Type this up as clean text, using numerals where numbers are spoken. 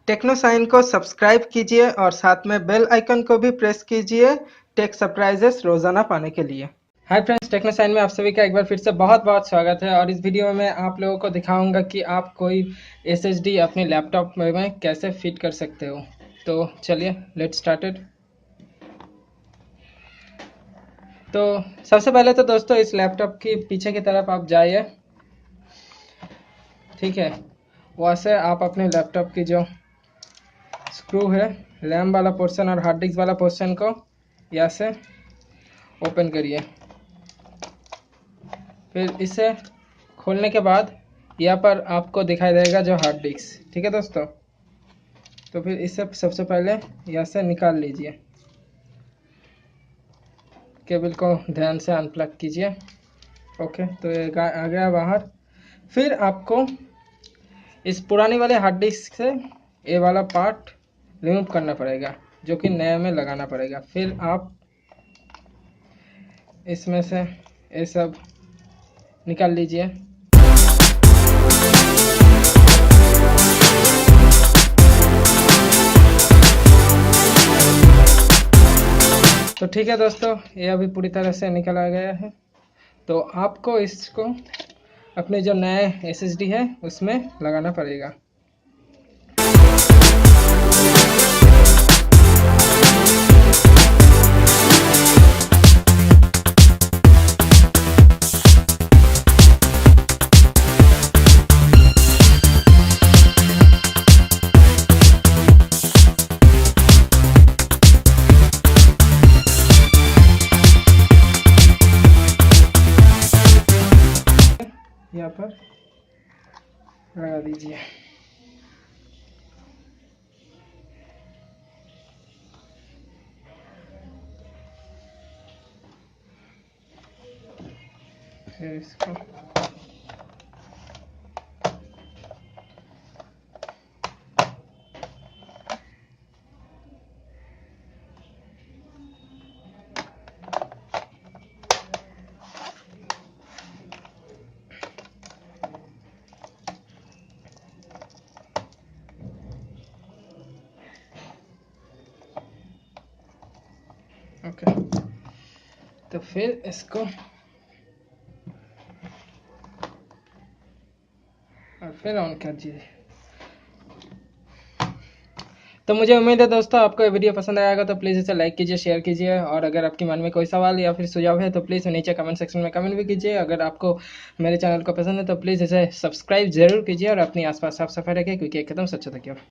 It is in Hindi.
टेक्नो साइन को सब्सक्राइब कीजिए और साथ में बेल आइकन को भी प्रेस कीजिए टेक सरप्राइजेस रोजाना पाने के लिए। हाय फ्रेंड्स, टेक्नो साइन में आप सभी का एक बार फिर से बहुत बहुत स्वागत है। और इस वीडियो में मैं आप लोगों को दिखाऊंगा कि आप कोई SSD अपने लैपटॉप में कैसे फिट कर सकते हो। तो चलिए लेट्स स्टार्टेड। तो सबसे पहले तो दोस्तों इस लैपटॉप की पीछे की तरफ आप जाइए, ठीक है। वहाँ से आप अपने लैपटॉप की जो स्क्रू है, रैम वाला पोर्शन और हार्ड डिस्क वाला पोर्शन को यहाँ से ओपन करिए। फिर इसे खोलने के बाद यहाँ पर आपको दिखाई देगा जो हार्ड डिस्क, ठीक है दोस्तों। तो फिर इसे सबसे पहले यहाँ से निकाल लीजिए, केबल को ध्यान से अनप्लग कीजिए। ओके, तो ये आ गया बाहर। फिर आपको इस पुरानी वाले हार्ड डिस्क से ये वाला पार्ट रिमूव करना पड़ेगा, जो कि नया में लगाना पड़ेगा। फिर आप इसमें से ये सब निकाल लीजिए। तो ठीक है दोस्तों, ये अभी पूरी तरह से निकल आ गया है। तो आपको इसको अपने जो नए SSD है उसमें लगाना पड़ेगा। यहाँ पर लगा दीजिए। फिर इसको ओके, तो फिर इसको और फिर ऑन कर दीजिए। तो मुझे उम्मीद है दोस्तों आपको ये वीडियो पसंद आएगा, तो प्लीज़ इसे लाइक कीजिए, शेयर कीजिए। और अगर आपके मन में कोई सवाल या फिर सुझाव है तो प्लीज़ नीचे कमेंट सेक्शन में कमेंट भी कीजिए। अगर आपको मेरे चैनल को पसंद है तो प्लीज़ इसे सब्सक्राइब जरूर कीजिए और अपनी आसपास साफ सफाई रखिए, क्योंकि एक कदम स्वच्छता की ओर।